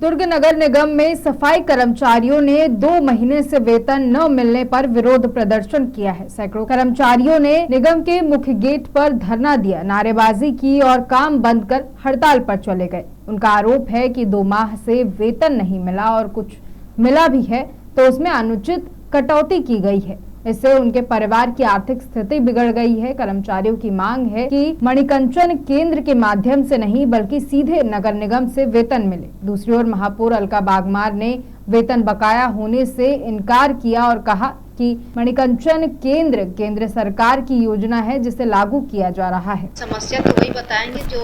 दुर्ग नगर निगम में सफाई कर्मचारियों ने 2 महीने से वेतन न मिलने पर विरोध प्रदर्शन किया है। सैकड़ों कर्मचारियों ने निगम के मुख्य गेट पर धरना दिया, नारेबाजी की और काम बंद कर हड़ताल पर चले गए। उनका आरोप है कि 2 माह से वेतन नहीं मिला और कुछ मिला भी है तो उसमें अनुचित कटौती की गई है। इससे उनके परिवार की आर्थिक स्थिति बिगड़ गई है। कर्मचारियों की मांग है कि मणिकंचन केंद्र के माध्यम से नहीं बल्कि सीधे नगर निगम से वेतन मिले। दूसरी ओर महापौर अलका बागमार ने वेतन बकाया होने से इनकार किया और कहा कि मणिकंचन केंद्र सरकार की योजना है जिसे लागू किया जा रहा है। समस्या तो वही बताएंगे जो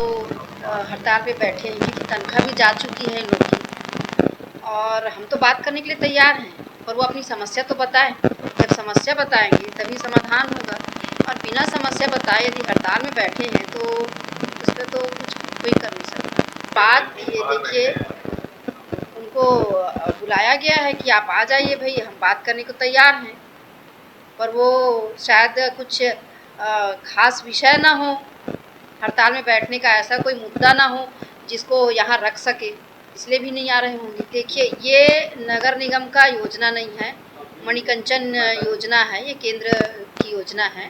हड़ताल पे बैठे हैं, कि तनख्वाह भी जा चुकी है इन लोग की, और हम तो बात करने के लिए तैयार हैं, पर वो अपनी समस्या तो बताएं। जब समस्या बताएंगे तभी समाधान होगा, और बिना समस्या बताए यदि हड़ताल में बैठे हैं तो उस पर तो कुछ कोई कर नहीं सकता। बात ये देखिए, उनको बुलाया गया है कि आप आ जाइए भाई, हम बात करने को तैयार हैं, पर वो शायद कुछ खास विषय ना हो, हड़ताल में बैठने का ऐसा कोई मुद्दा ना हो जिसको यहाँ रख सके, इसलिए भी नहीं आ रहे होंगे। देखिए, ये नगर निगम का योजना नहीं है, मणिकंचन योजना है, ये केंद्र की योजना है,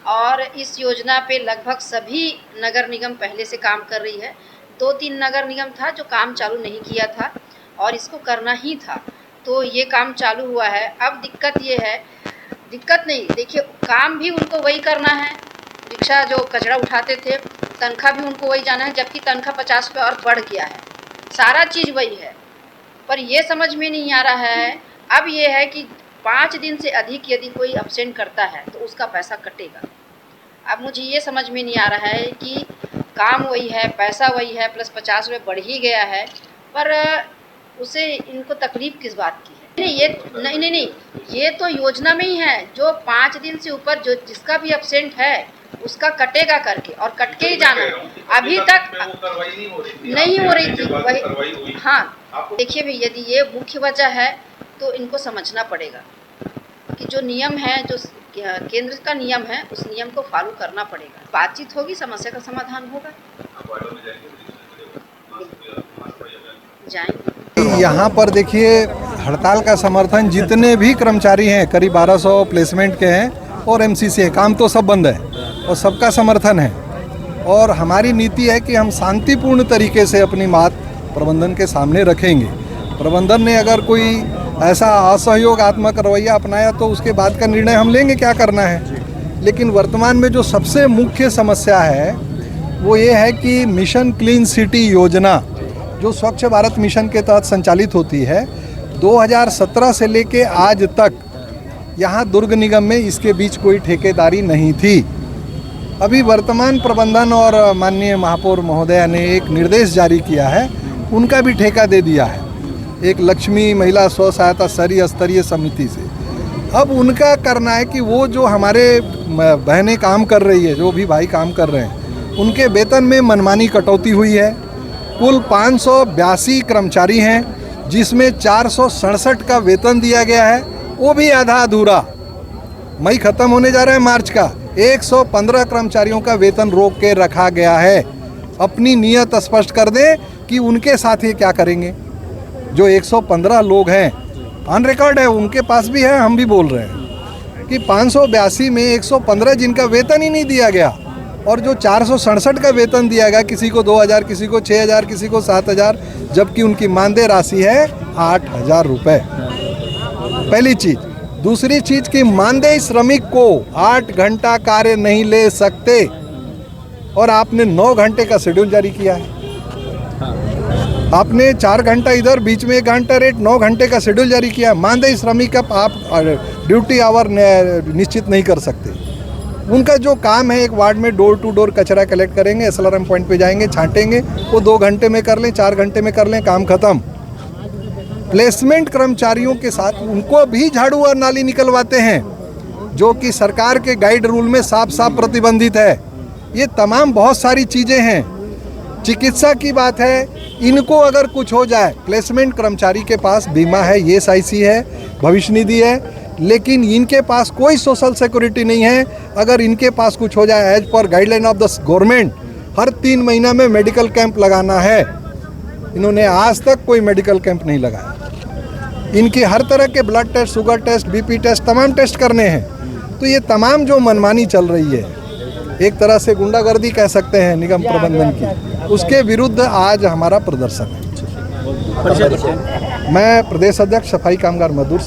और इस योजना पे लगभग सभी नगर निगम पहले से काम कर रही है। 2-3 नगर निगम था जो काम चालू नहीं किया था और इसको करना ही था, तो ये काम चालू हुआ है। अब दिक्कत ये है, दिक्कत नहीं, देखिए काम भी उनको वही करना है, रिक्शा जो कचरा उठाते थे तनख्वाह भी उनको वही जाना है, जबकि तनख्वाह 50 रुपये और बढ़ गया है, सारा चीज़ वही है। पर ये समझ में नहीं आ रहा है अब ये है कि 5 दिन से अधिक यदि कोई अब्सेंट करता है तो उसका पैसा कटेगा। अब मुझे ये समझ में नहीं आ रहा है कि काम वही है, पैसा वही है, प्लस 50 रुपये बढ़ ही गया है, पर उसे इनको तकलीफ किस बात की है? नहीं, ये तो योजना में ही है, जो 5 दिन से ऊपर जो जिसका भी अब्सेंट है उसका कटेगा करके, और कट के ही जाना है। अभी तक नहीं हो रही थी वही। हाँ, देखिए भाई, यदि ये मुख्य वजह है तो इनको समझना पड़ेगा कि जो नियम है, जो केंद्र का नियम है, उस नियम को फॉलो करना पड़ेगा। बातचीत होगी, समस्या का समाधान होगा। जाएंगे। यहाँ पर देखिए, हड़ताल का समर्थन जितने भी कर्मचारी हैं, करीब 1200 प्लेसमेंट के हैं और एमसीसी है, काम तो सब बंद है और सबका समर्थन है। और हमारी नीति है कि हम शांतिपूर्ण तरीके से अपनी बात प्रबंधन के सामने रखेंगे। प्रबंधन ने अगर कोई ऐसा असहयोगात्मक रवैया अपनाया तो उसके बाद का निर्णय हम लेंगे क्या करना है। लेकिन वर्तमान में जो सबसे मुख्य समस्या है वो ये है कि मिशन क्लीन सिटी योजना जो स्वच्छ भारत मिशन के तहत संचालित होती है, 2017 से लेके आज तक यहाँ दुर्ग निगम में इसके बीच कोई ठेकेदारी नहीं थी। अभी वर्तमान प्रबंधन और माननीय महापौर महोदया ने एक निर्देश जारी किया है, उनका भी ठेका दे दिया है एक लक्ष्मी महिला स्व सहायता स्तरीय समिति से। अब उनका करना है कि वो जो हमारे बहनें काम कर रही है, जो भी भाई काम कर रहे हैं, उनके वेतन में मनमानी कटौती हुई है। कुल 582 कर्मचारी हैं जिसमें 467 का वेतन दिया गया है, वो भी आधा अधूरा। मई खत्म होने जा रहा है मार्च का, 115 कर्मचारियों का वेतन रोक के रखा गया है। अपनी नीयत स्पष्ट कर दें कि उनके साथ ये क्या करेंगे। जो 115 लोग हैं, ऑन रिकॉर्ड है, उनके पास भी है, हम भी बोल रहे हैं कि 582 में 115 जिनका वेतन ही नहीं दिया गया, और जो 467 का वेतन दिया गया, किसी को 2000, किसी को 6000, किसी को 7000, जबकि उनकी मानदेय राशि है 8000 रुपये। पहली चीज़। दूसरी चीज़ कि मानदेय श्रमिक को 8 घंटा कार्य नहीं ले सकते, और आपने 9 घंटे का शेड्यूल जारी किया है। आपने 4 घंटा इधर, बीच में 1 घंटा रेट, 9 घंटे का शेड्यूल जारी किया। मानदेय श्रमिक का आप ड्यूटी आवर निश्चित नहीं कर सकते। उनका जो काम है, एक वार्ड में डोर टू डोर कचरा कलेक्ट करेंगे, SLRM पॉइंट पे जाएंगे, छांटेंगे, वो 2 घंटे में कर लें, 4 घंटे में कर लें, काम खत्म। प्लेसमेंट कर्मचारियों के साथ उनको भी झाड़ू और नाली निकलवाते हैं, जो कि सरकार के गाइड रूल में साफ साफ प्रतिबंधित है। ये तमाम बहुत सारी चीज़ें हैं। चिकित्सा की बात है, इनको अगर कुछ हो जाए, प्लेसमेंट कर्मचारी के पास बीमा है, ESIC है, भविष्य निधि है, लेकिन इनके पास कोई सोशल सिक्योरिटी नहीं है। अगर इनके पास कुछ हो जाए, as per guideline of the government, हर 3 महीना में मेडिकल कैंप लगाना है। इन्होंने आज तक कोई मेडिकल कैंप नहीं लगाया। इनकी हर तरह के blood test, sugar test, BP test, तमाम टेस्ट करने हैं। तो ये तमाम जो मनमानी चल रही है, एक तरह से गुंडागर्दी कह सकते हैं निगम प्रबंधन की, उसके विरुद्ध आज हमारा प्रदर्शन है। मैं प्रदेश अध्यक्ष सफाई कामगार मजदूर